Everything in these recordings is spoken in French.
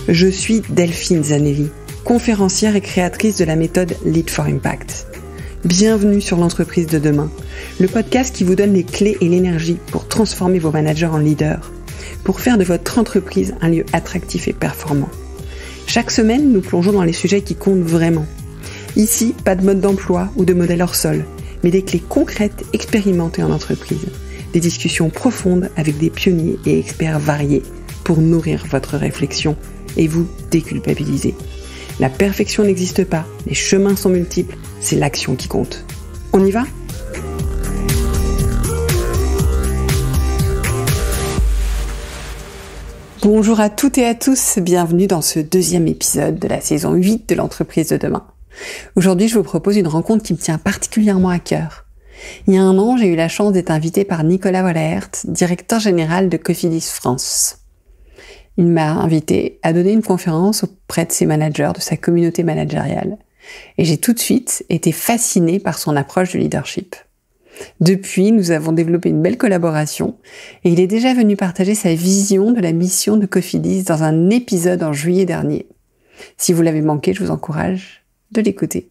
Je suis Delphine Zanelli, conférencière et créatrice de la méthode Lead for Impact. Bienvenue sur l'entreprise de demain, le podcast qui vous donne les clés et l'énergie pour transformer vos managers en leaders, pour faire de votre entreprise un lieu attractif et performant. Chaque semaine, nous plongeons dans les sujets qui comptent vraiment. Ici, pas de mode d'emploi ou de modèle hors sol, mais des clés concrètes expérimentées en entreprise. Des discussions profondes avec des pionniers et experts variés pour nourrir votre réflexion et vous déculpabiliser. La perfection n'existe pas, les chemins sont multiples, c'est l'action qui compte. On y va ? Bonjour à toutes et à tous, bienvenue dans ce deuxième épisode de la saison 8 de l'entreprise de demain. Aujourd'hui, je vous propose une rencontre qui me tient particulièrement à cœur. Il y a un an, j'ai eu la chance d'être invitée par Nicolas Wallaert, directeur général de Cofidis France. Il m'a invité à donner une conférence auprès de ses managers, de sa communauté managériale. Et j'ai tout de suite été fascinée par son approche de leadership. Depuis, nous avons développé une belle collaboration et il est déjà venu partager sa vision de la mission de Cofidis dans un épisode en juillet dernier. Si vous l'avez manqué, je vous encourage de l'écouter.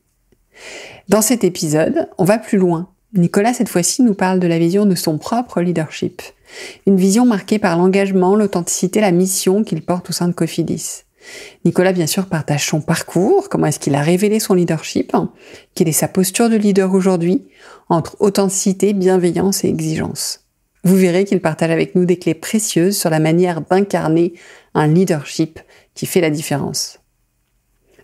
Dans cet épisode, on va plus loin. Nicolas, cette fois-ci, nous parle de la vision de son propre leadership. Une vision marquée par l'engagement, l'authenticité, la mission qu'il porte au sein de Cofidis. Nicolas, bien sûr, partage son parcours, comment est-ce qu'il a révélé son leadership, quelle est sa posture de leader aujourd'hui, entre authenticité, bienveillance et exigence. Vous verrez qu'il partage avec nous des clés précieuses sur la manière d'incarner un leadership qui fait la différence.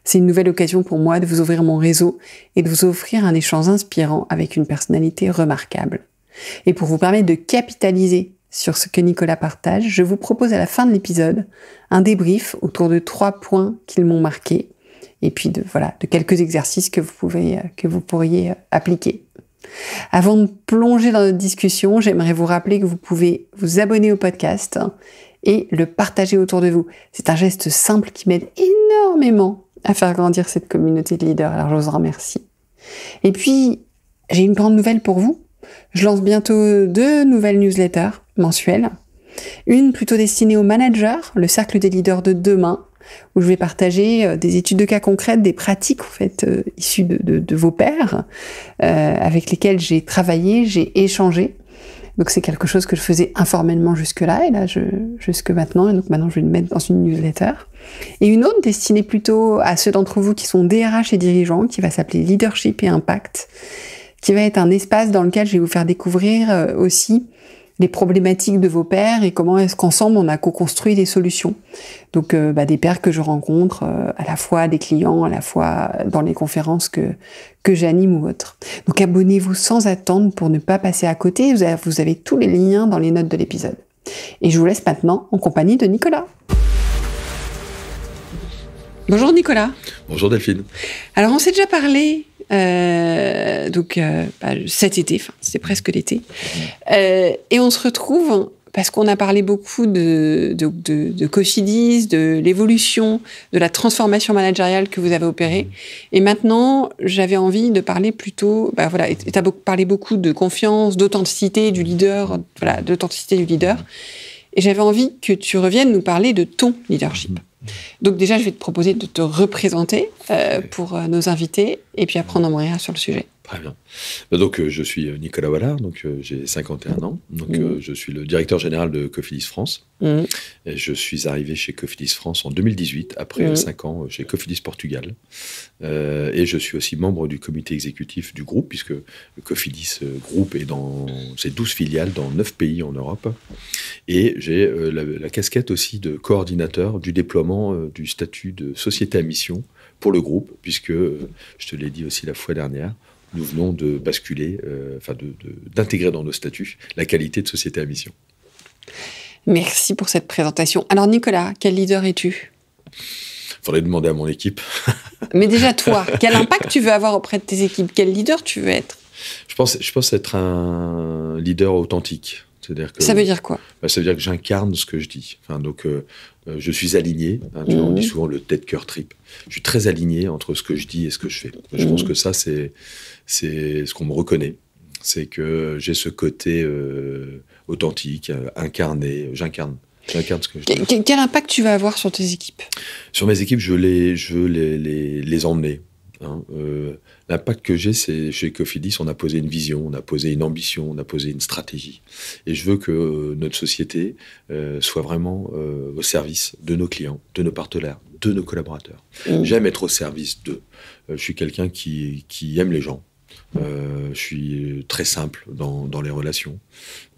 C'est une nouvelle occasion pour moi de vous ouvrir mon réseau et de vous offrir un échange inspirant avec une personnalité remarquable. Et pour vous permettre de capitaliser sur ce que Nicolas partage, je vous propose à la fin de l'épisode un débrief autour de 3 points qu'ils m'ont marqué et puis de quelques exercices que vous pourriez appliquer. Avant de plonger dans notre discussion, j'aimerais vous rappeler que vous pouvez vous abonner au podcast et le partager autour de vous. C'est un geste simple qui m'aide énormément à faire grandir cette communauté de leaders, alors je vous en remercie. Et puis, j'ai une grande nouvelle pour vous. Je lance bientôt 2 nouvelles newsletters mensuelles. Une plutôt destinée aux managers, le cercle des leaders de demain, où je vais partager des études de cas concrètes, des pratiques issues de vos pairs, avec lesquels j'ai travaillé, j'ai échangé. Donc c'est quelque chose que je faisais informellement jusque-là, et là jusque maintenant, et donc maintenant je vais le mettre dans une newsletter. Et une autre destinée plutôt à ceux d'entre vous qui sont DRH et dirigeants, qui va s'appeler Leadership et Impact, qui va être un espace dans lequel je vais vous faire découvrir aussi les problématiques de vos pairs et comment est-ce qu'ensemble on a co-construit des solutions. Donc des pairs que je rencontre, à la fois des clients, à la fois dans les conférences que j'anime ou autres. Donc abonnez-vous sans attendre pour ne pas passer à côté. Vous avez tous les liens dans les notes de l'épisode. Et je vous laisse maintenant en compagnie de Nicolas. Bonjour Nicolas. Bonjour Delphine. Alors on s'est déjà parlé cet été, c'est presque l'été, et on se retrouve parce qu'on a parlé beaucoup de Cofidis, de l'évolution, de la transformation managériale que vous avez opérée. Et maintenant, j'avais envie de parler plutôt, et tu as parlé beaucoup de confiance, d'authenticité du leader, Et j'avais envie que tu reviennes nous parler de ton leadership. Donc déjà, je vais te proposer de te représenter pour nos invités, et puis après on en sur le sujet. Très bien. Donc je suis Nicolas Wallaert, j'ai 51 ans, je suis le directeur général de Cofidis France. Et je suis arrivé chez Cofidis France en 2018, après 5 ans chez Cofidis Portugal. Et je suis aussi membre du comité exécutif du groupe, puisque le Cofidis Group est dans ses 12 filiales dans 9 pays en Europe. Et j'ai la casquette aussi de coordinateur du déploiement du statut de société à mission pour le groupe, puisque, je te l'ai dit aussi la fois dernière, nous venons de basculer, d'intégrer dans nos statuts la qualité de société à mission. Merci pour cette présentation. Alors Nicolas, quel leader es-tu ? Faudrait demander à mon équipe. Mais déjà toi, quel impact tu veux avoir auprès de tes équipes ? Quel leader tu veux être ? Je pense être un leader authentique. C'est-à-dire que, ça veut dire quoi ? Ça veut dire que j'incarne ce que je dis. Je suis aligné. On dit souvent le tête-cœur trip. Je suis très aligné entre ce que je dis et ce que je fais. Je pense que ça, c'est ce qu'on me reconnaît. C'est que j'ai ce côté authentique, incarné. J'incarne. J'incarne ce que je dis. Quel impact tu vas avoir sur tes équipes? Sur mes équipes, je veux les emmener. Hein. L'impact que j'ai, c'est chez Cofidis, on a posé une vision, on a posé une ambition, on a posé une stratégie. Et je veux que notre société soit vraiment au service de nos clients, de nos partenaires, de nos collaborateurs. J'aime être au service d'eux. Je suis quelqu'un qui aime les gens. Je suis très simple dans les relations.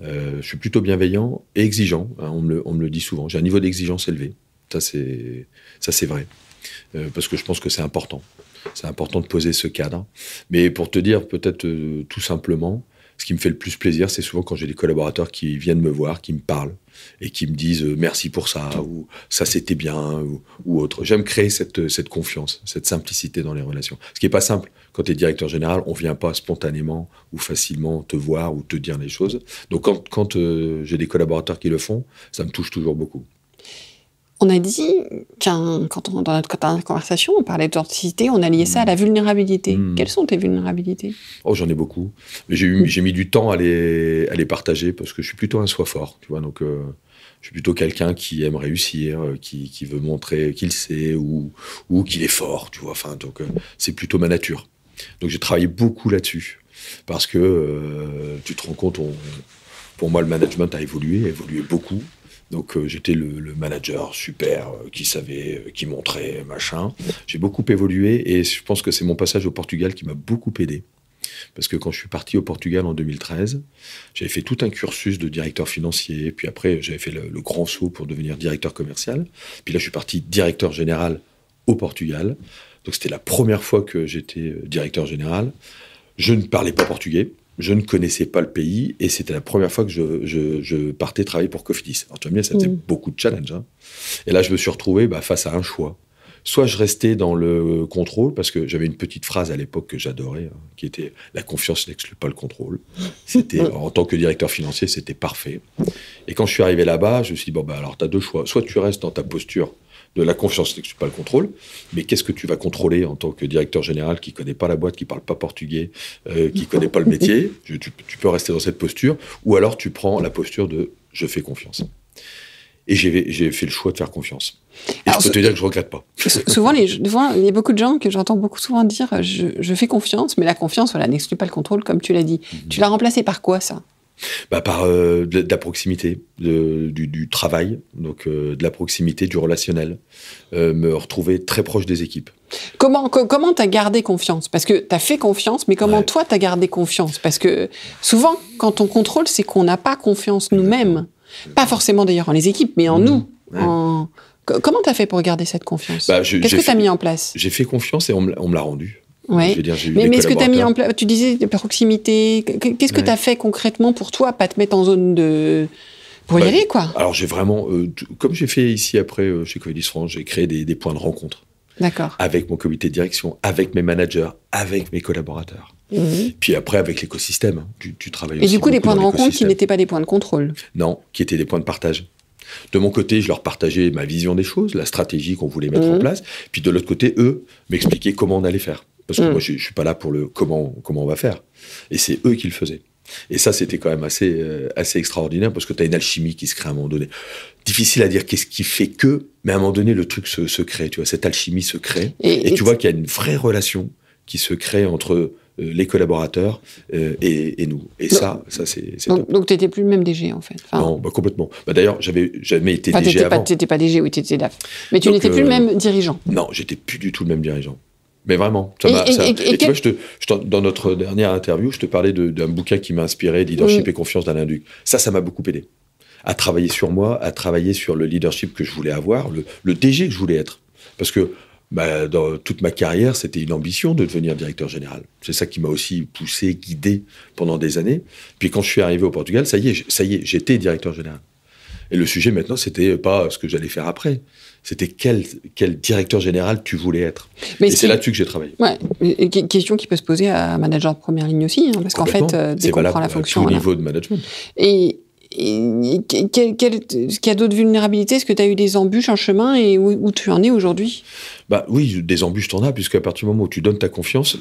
Je suis plutôt bienveillant et exigeant. Hein, on me le dit souvent. J'ai un niveau d'exigence élevé. Ça, c'est vrai. Parce que je pense que c'est important. C'est important de poser ce cadre. Mais pour te dire, peut-être tout simplement, ce qui me fait le plus plaisir, c'est souvent quand j'ai des collaborateurs qui viennent me voir, qui me parlent et qui me disent merci pour ça, ou ça c'était bien, ou autre. J'aime créer cette confiance, cette simplicité dans les relations. Ce qui n'est pas simple. Quand tu es directeur général, on ne vient pas spontanément ou facilement te voir ou te dire les choses. Donc quand j'ai des collaborateurs qui le font, ça me touche toujours beaucoup. On a dit dans notre conversation, on parlait d'authenticité, on a lié ça à la vulnérabilité. Quelles sont tes vulnérabilités? Oh, j'en ai beaucoup. Mais j'ai mis du temps à les partager parce que je suis plutôt un soi-fort, tu vois. Donc, je suis plutôt quelqu'un qui aime réussir, qui veut montrer qu'il sait ou qu'il est fort, tu vois. Enfin, donc, c'est plutôt ma nature. Donc, j'ai travaillé beaucoup là-dessus parce que tu te rends compte, pour moi, le management a évolué beaucoup. Donc j'étais le manager super qui savait, qui montrait, machin. J'ai beaucoup évolué et je pense que c'est mon passage au Portugal qui m'a beaucoup aidé. Parce que quand je suis parti au Portugal en 2013, j'avais fait tout un cursus de directeur financier. Puis après, j'avais fait le grand saut pour devenir directeur commercial. Puis là, je suis parti directeur général au Portugal. Donc c'était la première fois que j'étais directeur général. Je ne parlais pas portugais. Je ne connaissais pas le pays et c'était la première fois que je partais travailler pour Cofidis. Alors tu vois bien, ça faisait beaucoup de challenges. Hein. Et là, je me suis retrouvé face à un choix. Soit je restais dans le contrôle, parce que j'avais une petite phrase à l'époque que j'adorais, hein, qui était « La confiance n'exclut pas le contrôle ». En tant que directeur financier, c'était parfait. Et quand je suis arrivé là-bas, je me suis dit « alors tu as deux choix. Soit tu restes dans ta posture de la confiance n'exclut pas le contrôle, mais qu'est-ce que tu vas contrôler en tant que directeur général qui ne connaît pas la boîte, qui ne parle pas portugais, qui ne connaît pas le métier? Tu peux rester dans cette posture, ou alors tu prends la posture de « je fais confiance ». Et j'ai fait le choix de faire confiance. Et alors, je peux te dire que je ne regrette pas. Souvent, il y a beaucoup de gens que j'entends beaucoup souvent dire « je fais confiance », mais la confiance, n'exclut pas le contrôle, comme tu l'as dit. Tu l'as remplacé par quoi, ça? Par de la proximité, du travail, donc de la proximité, du relationnel, me retrouver très proche des équipes. Comment t'as gardé confiance? Parce que t'as fait confiance, mais comment toi t'as gardé confiance? Parce que souvent, quand on contrôle, c'est qu'on n'a pas confiance nous-mêmes. Pas forcément d'ailleurs en les équipes, mais en nous. Ouais. Comment t'as fait pour garder cette confiance? Qu'est-ce que t'as mis en place? J'ai fait confiance et on me l'a rendu. Ouais. Mais est-ce que tu as mis en place, tu disais de proximité, qu'est-ce que tu as fait concrètement pour toi, pas te mettre en zone de... pour y aller, quoi? Alors j'ai vraiment, comme j'ai fait ici après chez Cofidis France, j'ai créé des points de rencontre. D'accord. Avec mon comité de direction, avec mes managers, avec mes collaborateurs. Puis après, avec l'écosystème, hein. Tu travailles aussi. Et du coup, des points de rencontre qui n'étaient pas des points de contrôle? Non, qui étaient des points de partage. De mon côté, je leur partageais ma vision des choses, la stratégie qu'on voulait mettre en place. Puis de l'autre côté, eux m'expliquaient comment on allait faire. Parce que moi, je ne suis pas là pour le comment on va faire. Et c'est eux qui le faisaient. Et ça, c'était quand même assez extraordinaire parce que tu as une alchimie qui se crée à un moment donné. Difficile à dire qu'est-ce qui fait que, mais à un moment donné, le truc se crée. Tu vois, cette alchimie se crée. Et tu vois qu'il y a une vraie relation qui se crée entre les collaborateurs et nous. Et ça c'est top. Donc, tu n'étais plus le même DG, en fait. Non, complètement. D'ailleurs, j'avais jamais été DG avant. Tu n'étais pas DG, oui, tu étais DAF. Mais tu n'étais plus le même dirigeant. Non, j'étais plus du tout le même dirigeant. Mais vraiment. Tu vois, dans notre dernière interview, je te parlais d'un bouquin qui m'a inspiré, Leadership et confiance d'Alain Duc. Ça m'a beaucoup aidé. À travailler sur moi, à travailler sur le leadership que je voulais avoir, le DG que je voulais être. Parce que dans toute ma carrière, c'était une ambition de devenir directeur général. C'est ça qui m'a aussi poussé, guidé pendant des années. Puis quand je suis arrivé au Portugal, ça y est, j'étais directeur général. Et le sujet maintenant, c'était pas ce que j'allais faire après. C'était quel directeur général tu voulais être. Et c'est là-dessus que j'ai travaillé. Ouais. Question qui peut se poser à un manager de première ligne aussi, hein, parce qu'en fait, dès qu'on prend la fonction... C'est valable à tout niveau de management. Et est-ce qu'il y a d'autres vulnérabilités? Est-ce que tu as eu des embûches en chemin et où tu en es aujourd'hui? Oui, des embûches t'en as, puisqu'à partir du moment où tu donnes ta confiance,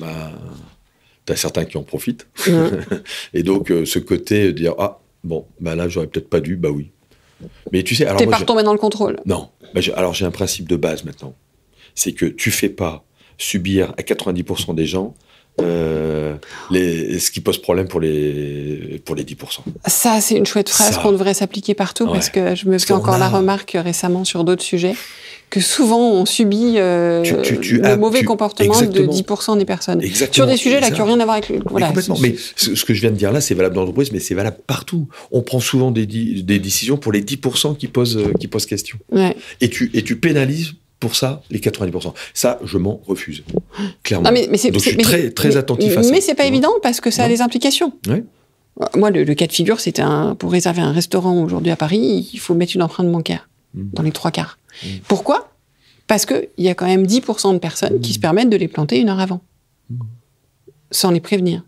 t'as certains qui en profitent. Et donc, ce côté de dire, là, j'aurais peut-être pas dû, oui. Mais tu sais, alors t'es pas retombé dans le contrôle. Non. Alors j'ai un principe de base maintenant. C'est que tu fais pas subir à 90% des gens ce qui pose problème pour les 10%. Ça, c'est une chouette phrase qu'on devrait s'appliquer partout, parce que je me fais encore la remarque récemment sur d'autres sujets, que souvent on subit le mauvais comportement de 10% des personnes. Exactement, sur des sujets là qui n'ont rien à voir avec... Voilà, complètement. Mais ce que je viens de dire là, c'est valable dans l'entreprise, mais c'est valable partout. On prend souvent des décisions pour les 10% qui posent question. Ouais. Et tu pénalises pour ça, les 90%. Ça, je m'en refuse. Clairement. Non, donc, je suis très attentif à ça. Mais c'est pas évident parce que ça a des implications. Ouais. Moi, le cas de figure, c'était pour réserver un restaurant aujourd'hui à Paris, il faut mettre une empreinte bancaire dans les 3/4. Pourquoi ? Parce qu'il y a quand même 10% de personnes qui se permettent de les planter 1 heure avant. Sans les prévenir.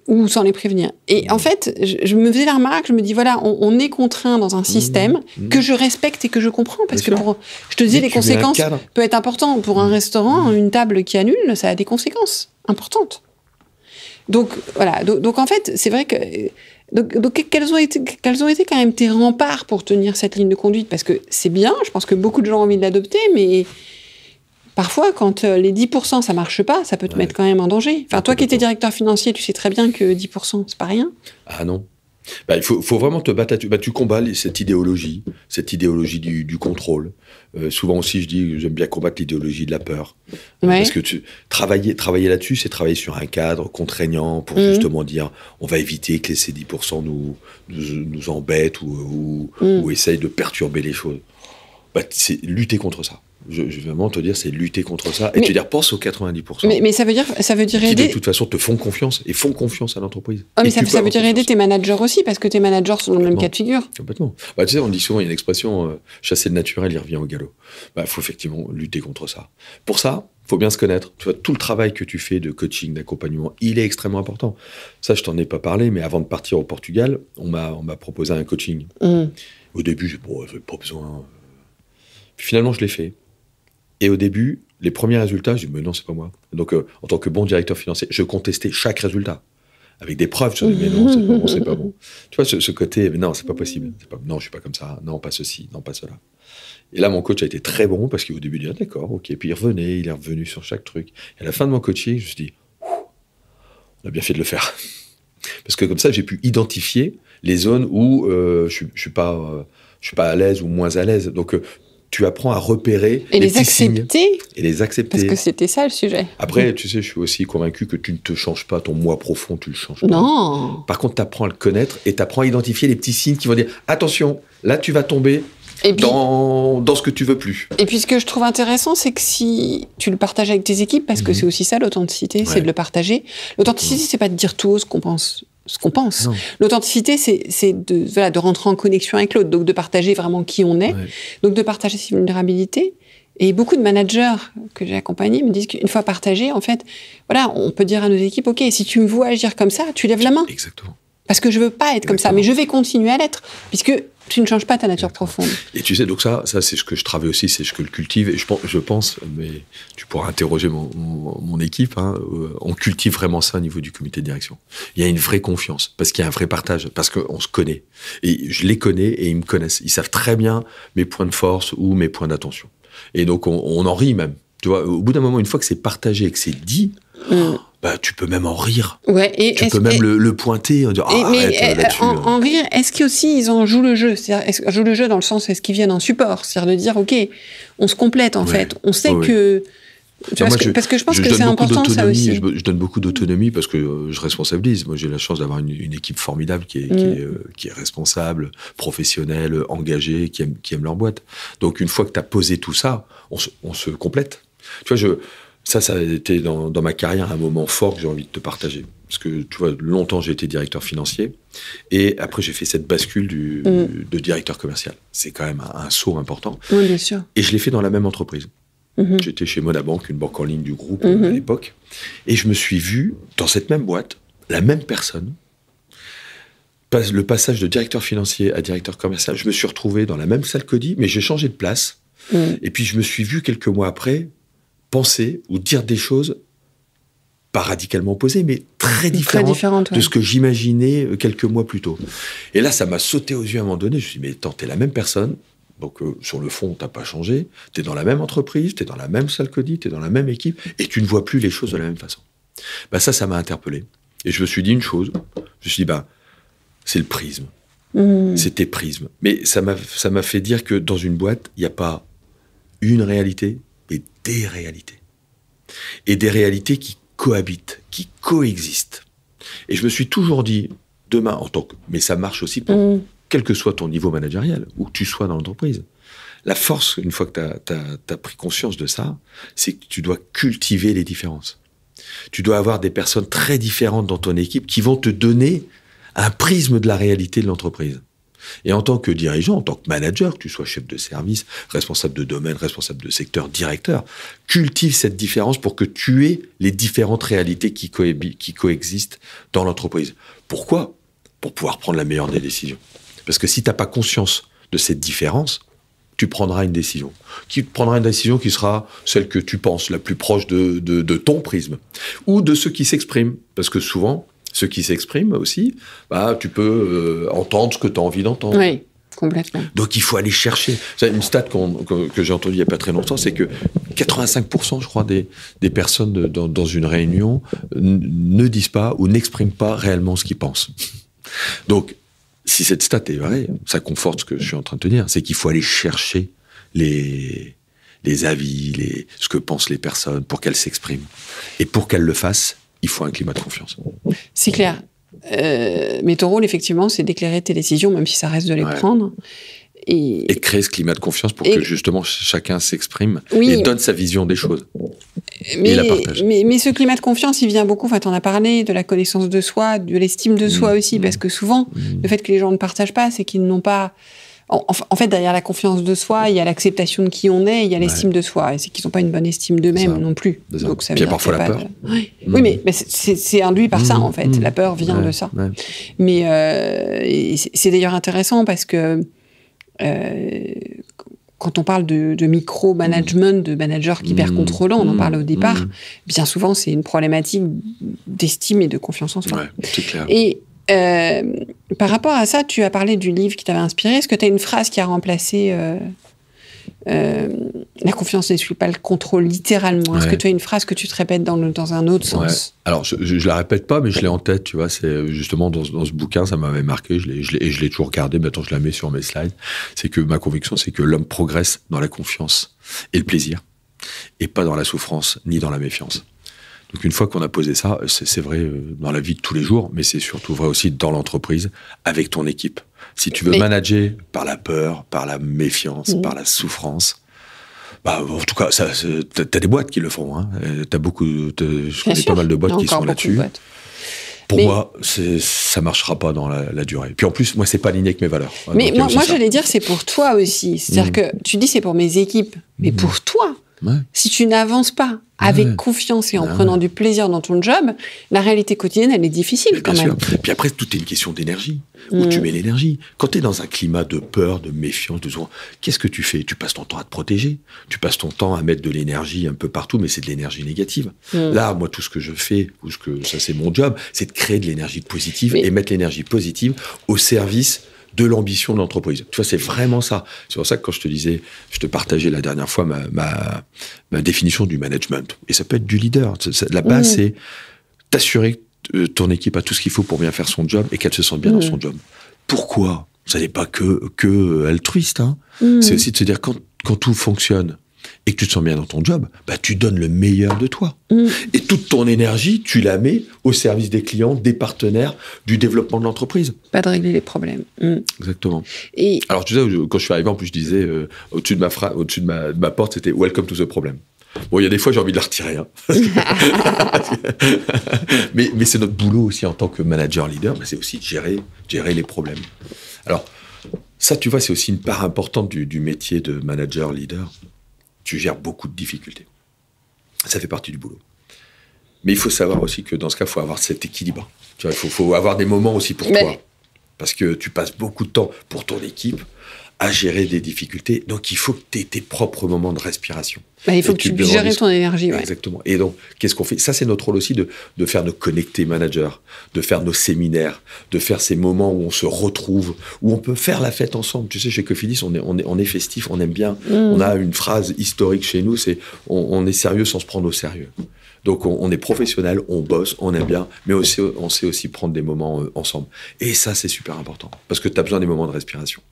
Ou sans les prévenir. Et en fait, je me faisais la remarque, je me dis, voilà, on est contraint dans un système que je respecte et que je comprends, parce que je te disais, les conséquences peuvent être importantes. Pour un restaurant, une table qui annule, ça a des conséquences importantes. Donc, voilà. Donc en fait, c'est vrai que... Donc quels ont été quand même tes remparts pour tenir cette ligne de conduite ? Parce que c'est bien, je pense que beaucoup de gens ont envie de l'adopter, mais... Parfois, quand les 10%, ça marche pas, ça peut te mettre quand même en danger. Enfin, toi qui étais directeur financier, tu sais très bien que 10%, c'est pas rien. Ah non. Il faut vraiment te battre. Tu combats cette idéologie du contrôle. Souvent aussi, je dis, j'aime bien combattre l'idéologie de la peur. Parce que travailler là-dessus, c'est travailler sur un cadre contraignant pour justement dire, on va éviter que ces 10% nous embêtent ou essayent de perturber les choses. C'est lutter contre ça. Je vais vraiment te dire, c'est lutter contre ça et te dire, pense aux 90%. Mais ça veut dire aider. Qui de toute façon te font confiance et font confiance à l'entreprise. Mais ça veut dire aider tes managers aussi, parce que tes managers sont dans le même cas de figure. Complètement. Tu sais, on dit souvent, il y a une expression, chasser le naturel, il revient au galop. Faut effectivement lutter contre ça. Pour ça, il faut bien se connaître. Tu vois, tout le travail que tu fais de coaching, d'accompagnement, il est extrêmement important. Ça, je t'en ai pas parlé, mais avant de partir au Portugal, on m'a proposé un coaching. Au début, j'ai pas besoin. Puis finalement, je l'ai fait. Et au début, les premiers résultats, je dis, mais non, c'est pas moi. Donc, en tant que bon directeur financier, je contestais chaque résultat. Avec des preuves, je disais, mais non, c'est pas bon. Tu vois, ce côté, mais non, c'est pas possible. Non, je suis pas comme ça. Non, pas ceci, non, pas cela. Et là, mon coach a été très bon, parce qu'au début, il dit, d'accord, ok. Puis il est revenu sur chaque truc. Et à la fin de mon coaching, je me suis dit, on a bien fait de le faire. Parce que comme ça, j'ai pu identifier les zones où je suis pas à l'aise ou moins à l'aise. Donc, tu apprends à repérer et les accepter. Et les accepter. Parce que c'était ça le sujet. Après, tu sais, je suis aussi convaincu que tu ne te changes pas, ton moi profond, tu le changes pas. Non. Par contre, tu apprends à le connaître et tu apprends à identifier les petits signes qui vont dire attention, là tu vas tomber dans ce que tu veux plus. Et puis ce que je trouve intéressant, c'est que si tu le partages avec tes équipes, parce que c'est aussi ça l'authenticité, c'est de le partager. L'authenticité, c'est pas de dire tout haut ce qu'on pense. Non. L'authenticité, c'est de rentrer en connexion avec l'autre, donc de partager vraiment qui on est, donc de partager ses vulnérabilités. Et beaucoup de managers que j'ai accompagnés me disent qu'une fois partagé, en fait, voilà, on peut dire à nos équipes, ok, si tu me vois agir comme ça, tu lèves la main. Exactement. Parce que je veux pas être comme ça, mais je vais continuer à l'être, puisque tu ne changes pas ta nature profonde. Et tu sais, donc ça c'est ce que je travaille aussi, c'est ce que je cultive, et je pense, mais tu pourras interroger mon équipe, on cultive vraiment ça au niveau du comité de direction. Il y a une vraie confiance, parce qu'il y a un vrai partage, parce qu'on se connaît. Et je les connais, et ils me connaissent. Ils savent très bien mes points de force ou mes points d'attention. Et donc, on en rit même. Tu vois, au bout d'un moment, une fois que c'est partagé et que c'est dit, tu peux même en rire. Ouais, tu peux même le pointer, en dire arrête là-dessus. En rire, est-ce qu'aussi ils en jouent le jeu ? C'est-à-dire, jouent le jeu dans le sens, est-ce qu'ils viennent en support ? C'est-à-dire de dire, ok, on se complète en fait. On sait que... parce que je pense que c'est important ça aussi. Je donne beaucoup d'autonomie parce que je responsabilise. Moi, j'ai la chance d'avoir une équipe formidable qui est responsable, professionnelle, engagée, qui aime leur boîte. Donc, une fois que tu as posé tout ça, on se complète. Tu vois, ça a été dans ma carrière un moment fort que j'ai envie de te partager. Parce que, tu vois, longtemps, j'ai été directeur financier. Et après, j'ai fait cette bascule de directeur commercial. C'est quand même un saut important. Oui, bien sûr. Et je l'ai fait dans la même entreprise. J'étais chez Monabank, une banque en ligne du groupe à l'époque. Et je me suis vu, dans cette même boîte, la même personne, le passage de directeur financier à directeur commercial, je me suis retrouvé dans la même salle qu'Audi, mais j'ai changé de place. Et puis, je me suis vu quelques mois après penser ou dire des choses pas radicalement opposées, mais très différentes de ce que j'imaginais quelques mois plus tôt. Et là, ça m'a sauté aux yeux à un moment donné. Je me suis dit, mais attends, t'es la même personne. Donc, sur le fond, t'as pas changé. T'es dans la même entreprise, t'es dans la même salle Cody, t'es dans la même équipe, et tu ne vois plus les choses de la même façon. Bah, ça m'a interpellé. Et je me suis dit une chose. Je me suis dit, bah, c'est le prisme. C'est tes prismes. Mais ça m'a fait dire que dans une boîte, il n'y a pas une réalité, mais des réalités. Et des réalités qui cohabitent, qui coexistent. Et je me suis toujours dit, demain, mais ça marche aussi pour quel que soit ton niveau managérial, où que tu sois dans l'entreprise. La force, une fois que tu as pris conscience de ça, c'est que tu dois cultiver les différences. Tu dois avoir des personnes très différentes dans ton équipe qui vont te donner un prisme de la réalité de l'entreprise. Et en tant que dirigeant, en tant que manager, que tu sois chef de service, responsable de domaine, responsable de secteur, directeur, cultive cette différence pour que tu aies les différentes réalités qui coexistent dans l'entreprise. Pourquoi ? Pour pouvoir prendre la meilleure des décisions. Parce que si tu n'as pas conscience de cette différence, tu prendras une décision. Tu prendras une décision qui sera celle que tu penses, la plus proche de ton prisme. Ou de ceux qui s'expriment. Parce que souvent, ceux qui s'expriment aussi, bah, tu peux entendre ce que tu as envie d'entendre. Oui, complètement. Donc il faut aller chercher. Une stat que j'ai entendue il n'y a pas très longtemps, c'est que 85%, je crois, des personnes dans une réunion ne disent pas ou n'expriment pas réellement ce qu'ils pensent. Donc, si cette stat est vraie, ça conforte ce que je suis en train de te dire, c'est qu'il faut aller chercher les avis, ce que pensent les personnes pour qu'elles s'expriment. Et pour qu'elles le fassent, il faut un climat de confiance. C'est clair. Mais ton rôle, effectivement, c'est d'éclairer tes décisions, même si ça reste de les prendre. Et créer ce climat de confiance pour que, justement, chacun s'exprime et donne sa vision des choses. Et la partage. Mais ce climat de confiance, il vient beaucoup, enfin, t'en as parlé, de la connaissance de soi, de l'estime de soi aussi, parce que souvent, le fait que les gens ne partagent pas, c'est qu'ils n'ont pas... En fait, derrière la confiance de soi, il y a l'acceptation de qui on est, il y a l'estime de soi. Et c'est qu'ils n'ont pas une bonne estime d'eux-mêmes non plus. Donc, ça veut Puis il y a dire parfois la peur. Oui, mais c'est induit par ça, en fait. La peur vient de ça. Ouais. Mais c'est d'ailleurs intéressant parce que quand on parle de micro-management, de managers hyper contrôlants, on en parlait au départ, bien souvent, c'est une problématique d'estime et de confiance en soi. Ouais, c'est clair. Et par rapport à ça, tu as parlé du livre qui t'avait inspiré. Est-ce que tu as une phrase qui a remplacé la confiance n'exclut pas le contrôle, littéralement? Est-ce que tu as une phrase que tu te répètes dans un autre sens? Alors, je la répète pas, mais je l'ai en tête, tu vois. C'est justement dans ce bouquin, ça m'avait marqué. Je l'ai toujours gardé. Maintenant, je la mets sur mes slides. C'est que ma conviction, c'est que l'homme progresse dans la confiance et le plaisir, et pas dans la souffrance ni dans la méfiance. Donc une fois qu'on a posé ça, c'est vrai dans la vie de tous les jours, mais c'est surtout vrai aussi dans l'entreprise, avec ton équipe. Si tu veux manager par la peur, par la méfiance, par la souffrance, bah, en tout cas, t'as des boîtes qui le font. Hein. Je connais pas mal de boîtes qui sont là-dessus. Pour moi, ça marchera pas dans la durée. Puis en plus, moi, c'est pas aligné avec mes valeurs. Mais moi j'allais dire, c'est pour toi aussi. C'est-à-dire que tu dis c'est pour mes équipes, mais pour toi. Ouais. Si tu n'avances pas avec confiance et en prenant du plaisir dans ton job, la réalité quotidienne, elle est difficile quand même. Puis après, tout est une question d'énergie. Où tu mets l'énergie. Quand tu es dans un climat de peur, de méfiance, qu'est-ce que tu fais? Tu passes ton temps à te protéger. Tu passes ton temps à mettre de l'énergie un peu partout, mais c'est de l'énergie négative. Là, moi, tout ce que je fais, ça c'est mon job, c'est de créer de l'énergie positive et mettre l'énergie positive au service de l'ambition de l'entreprise. Tu vois, c'est vraiment ça. C'est pour ça que quand je te disais, je te partageais la dernière fois ma définition du management. Et ça peut être du leader. La base, c'est t'assurer que ton équipe a tout ce qu'il faut pour bien faire son job et qu'elle se sente bien dans son job. Pourquoi? Ça n'est pas que altruiste. Hein. C'est aussi de se dire, quand tout fonctionne et que tu te sens bien dans ton job, bah, tu donnes le meilleur de toi. Et toute ton énergie, tu la mets au service des clients, des partenaires, du développement de l'entreprise. Pas de régler les problèmes. Exactement. Et... Alors, tu sais, quand je suis arrivé, en plus, je disais, au-dessus de ma porte, c'était « Welcome to the problem ». Bon, il y a des fois, j'ai envie de la retirer. Hein, mais c'est notre boulot aussi en tant que manager leader, c'est aussi de gérer les problèmes. Alors, ça, tu vois, c'est aussi une part importante du métier de manager leader. Tu gères beaucoup de difficultés. Ça fait partie du boulot. Mais il faut savoir aussi que dans ce cas, il faut avoir cet équilibre. Il faut avoir des moments aussi pour toi. Parce que tu passes beaucoup de temps pour ton équipe à gérer des difficultés. Donc, il faut que tu aies tes propres moments de respiration. Il faut que tu puisses gérer ton énergie. Ouais. Exactement. Et donc, qu'est-ce qu'on fait? Ça, c'est notre rôle aussi de faire nos connectés managers, de faire nos séminaires, de faire ces moments où on se retrouve, où on peut faire la fête ensemble. Tu sais, chez Cofidis, on est festif, on aime bien. On a une phrase historique chez nous, c'est on est sérieux sans se prendre au sérieux. Donc, on est professionnel, on bosse, on aime bien, mais aussi, on sait aussi prendre des moments ensemble. Et ça, c'est super important, parce que tu as besoin des moments de respiration.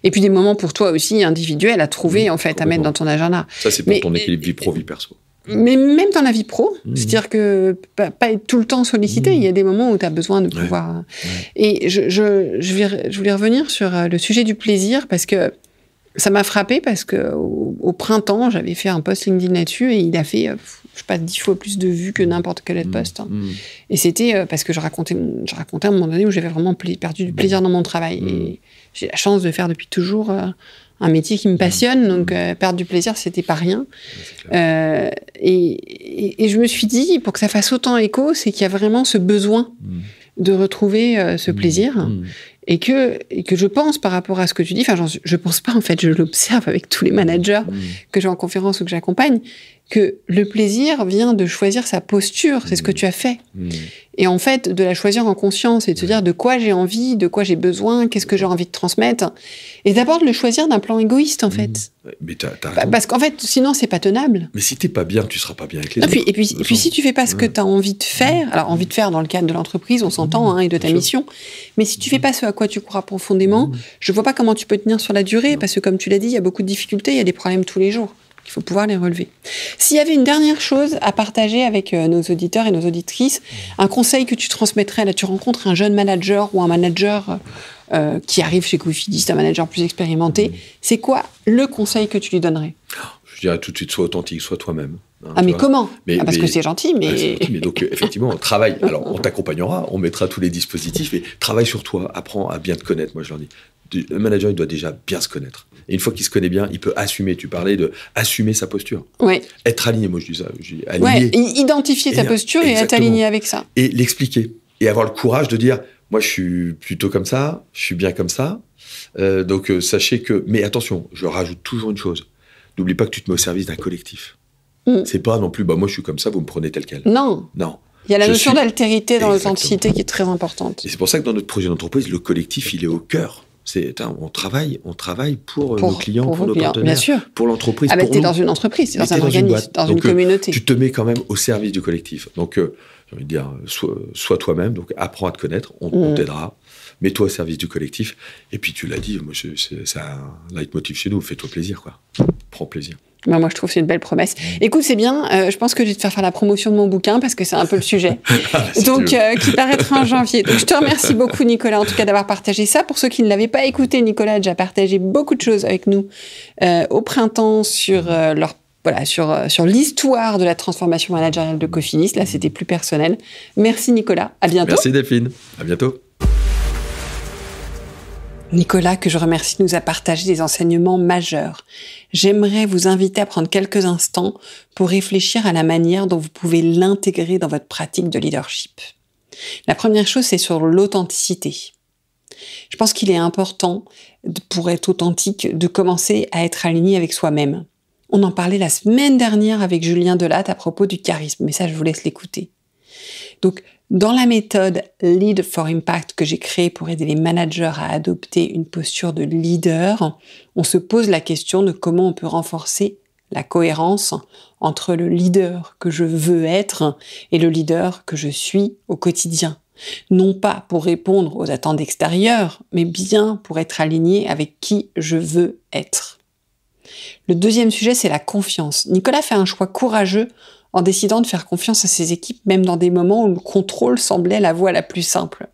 Et puis des moments pour toi aussi individuels à trouver, en fait, à mettre dans ton agenda. Ça, c'est pour ton équilibre vie pro-vie perso. Mais même dans la vie pro, c'est-à-dire que pas être tout le temps sollicité, il y a des moments où tu as besoin de pouvoir... Ouais. Et je voulais revenir sur le sujet du plaisir, parce que ça m'a frappé, parce qu'au printemps, j'avais fait un post LinkedIn là-dessus, et il a fait... je sais pas, 10 fois plus de vues que n'importe quel autre post. Et c'était parce que je racontais à un moment donné où j'avais vraiment perdu du plaisir dans mon travail. Et j'ai la chance de faire depuis toujours un métier qui me passionne, donc perdre du plaisir, c'était pas rien. Et je me suis dit, pour que ça fasse autant écho, c'est qu'il y a vraiment ce besoin de retrouver ce plaisir. Et que je pense, par rapport à ce que tu dis, enfin, je pense pas, en fait, je l'observe avec tous les managers que j'ai en conférence ou que j'accompagne, que le plaisir vient de choisir sa posture, c'est ce que tu as fait. Et en fait, de la choisir en conscience et de se dire de quoi j'ai envie, de quoi j'ai besoin, qu'est-ce que j'ai envie de transmettre. Et d'abord de le choisir d'un plan égoïste, en fait. Mais t'as raison. Parce qu'en fait, sinon, c'est pas tenable. Mais si t'es pas bien, tu seras pas bien avec les autres. Et puis, si tu fais pas ce que t'as envie de faire, alors envie de faire dans le cadre de l'entreprise, on s'entend, et de ta mission, mais si tu fais pas ce à quoi tu crois profondément, je vois pas comment tu peux tenir sur la durée, parce que comme tu l'as dit, il y a beaucoup de difficultés, il y a des problèmes tous les jours. Il faut pouvoir les relever. S'il y avait une dernière chose à partager avec nos auditeurs et nos auditrices, un conseil que tu transmettrais, là tu rencontres un jeune manager ou un manager qui arrive chez Cofidis, un manager plus expérimenté, c'est quoi le conseil que tu lui donnerais? Je dirais tout de suite, sois authentique, sois toi-même. Mais comment? Parce que c'est gentil, mais... c'est gentil, mais donc effectivement, on travaille. Alors, on t'accompagnera, on mettra tous les dispositifs, mais travaille sur toi, apprends à bien te connaître, moi je leur dis. Le manager, il doit déjà bien se connaître. Et une fois qu'il se connaît bien, il peut assumer. Tu parlais de assumer sa posture. Ouais. Être aligné, moi je dis ça. Aligné. Ouais, identifier sa posture et être aligné avec ça. Et l'expliquer. Et avoir le courage de dire, moi je suis plutôt comme ça, je suis bien comme ça. Donc sachez que... Mais attention, je rajoute toujours une chose. N'oublie pas que tu te mets au service d'un collectif. C'est pas non plus, moi je suis comme ça, vous me prenez tel quel. Non. Il y a la notion d'altérité dans l'authenticité qui est très importante. Et c'est pour ça que dans notre projet d'entreprise, le collectif, il est au cœur. On travaille pour nos clients, pour nos partenaires, bien sûr. Pour l'entreprise. Ah, t'es dans une entreprise, c'est dans un organisme, dans une communauté. Tu te mets quand même au service du collectif. Donc, j'ai envie de dire, sois toi-même, donc apprends à te connaître, on t'aidera. Mets-toi au service du collectif. Et puis, tu l'as dit, moi, c'est un leitmotiv chez nous, fais-toi plaisir, quoi. Prends plaisir. Moi, je trouve que c'est une belle promesse. Écoute, c'est bien. Je pense que je vais te faire la promotion de mon bouquin parce que c'est un peu le sujet. Donc, qui paraîtra en janvier. Donc, je te remercie beaucoup, Nicolas, en tout cas, d'avoir partagé ça. Pour ceux qui ne l'avaient pas écouté, Nicolas a déjà partagé beaucoup de choses avec nous au printemps sur sur l'histoire de la transformation managériale de Cofidis. Là, c'était plus personnel. Merci, Nicolas. À bientôt. Merci, Delphine. À bientôt. Nicolas, que je remercie, nous a partagé des enseignements majeurs. J'aimerais vous inviter à prendre quelques instants pour réfléchir à la manière dont vous pouvez l'intégrer dans votre pratique de leadership. La première chose, c'est sur l'authenticité. Je pense qu'il est important, pour être authentique, de commencer à être aligné avec soi-même. On en parlait la semaine dernière avec Julien Delatte à propos du charisme, mais ça, je vous laisse l'écouter. Donc, dans la méthode Lead for Impact que j'ai créée pour aider les managers à adopter une posture de leader, on se pose la question de comment on peut renforcer la cohérence entre le leader que je veux être et le leader que je suis au quotidien. Non pas pour répondre aux attentes extérieures, mais bien pour être aligné avec qui je veux être. Le deuxième sujet, c'est la confiance. Nicolas fait un choix courageux en décidant de faire confiance à ses équipes, même dans des moments où le contrôle semblait la voie la plus simple.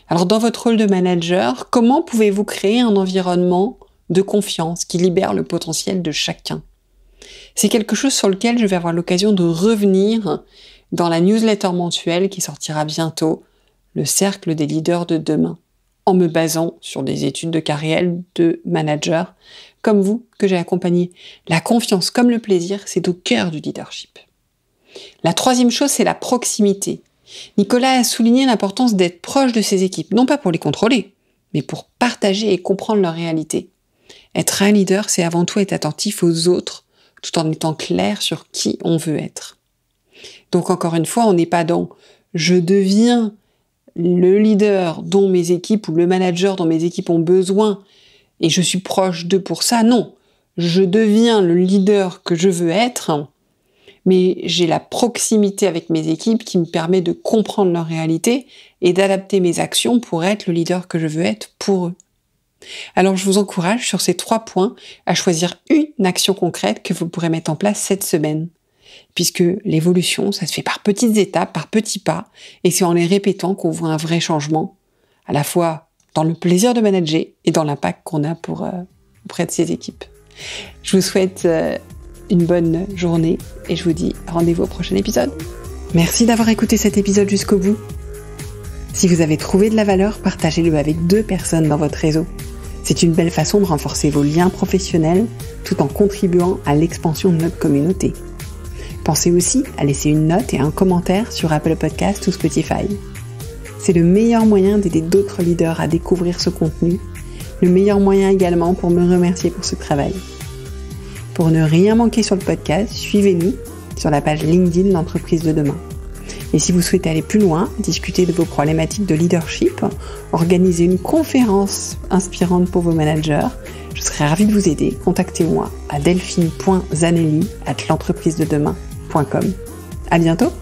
Alors, dans votre rôle de manager, comment pouvez-vous créer un environnement de confiance qui libère le potentiel de chacun? C'est quelque chose sur lequel je vais avoir l'occasion de revenir dans la newsletter mensuelle qui sortira bientôt, le cercle des leaders de demain, en me basant sur des études de cas réels de managers comme vous que j'ai accompagnés. La confiance comme le plaisir, c'est au cœur du leadership. La troisième chose, c'est la proximité. Nicolas a souligné l'importance d'être proche de ses équipes, non pas pour les contrôler, mais pour partager et comprendre leur réalité. Être un leader, c'est avant tout être attentif aux autres, tout en étant clair sur qui on veut être. Donc encore une fois, on n'est pas dans « je deviens le leader dont mes équipes ou le manager dont mes équipes ont besoin et je suis proche d'eux pour ça ». Non, je deviens le leader que je veux être, mais j'ai la proximité avec mes équipes qui me permet de comprendre leur réalité et d'adapter mes actions pour être le leader que je veux être pour eux. Alors je vous encourage sur ces 3 points à choisir une action concrète que vous pourrez mettre en place cette semaine. Puisque l'évolution, ça se fait par petites étapes, par petits pas, et c'est en les répétant qu'on voit un vrai changement, à la fois dans le plaisir de manager et dans l'impact qu'on a auprès de ses équipes. Je vous souhaite une bonne journée et je vous dis rendez-vous au prochain épisode. Merci d'avoir écouté cet épisode jusqu'au bout. Si vous avez trouvé de la valeur, partagez-le avec 2 personnes dans votre réseau. C'est une belle façon de renforcer vos liens professionnels tout en contribuant à l'expansion de notre communauté. Pensez aussi à laisser une note et un commentaire sur Apple Podcasts ou Spotify. C'est le meilleur moyen d'aider d'autres leaders à découvrir ce contenu, le meilleur moyen également pour me remercier pour ce travail. Pour ne rien manquer sur le podcast, suivez-nous sur la page LinkedIn L'entreprise de demain. Et si vous souhaitez aller plus loin, discuter de vos problématiques de leadership, organiser une conférence inspirante pour vos managers, je serai ravie de vous aider. Contactez-moi à delphine.zanelli@l'entreprisededemain.com. À bientôt!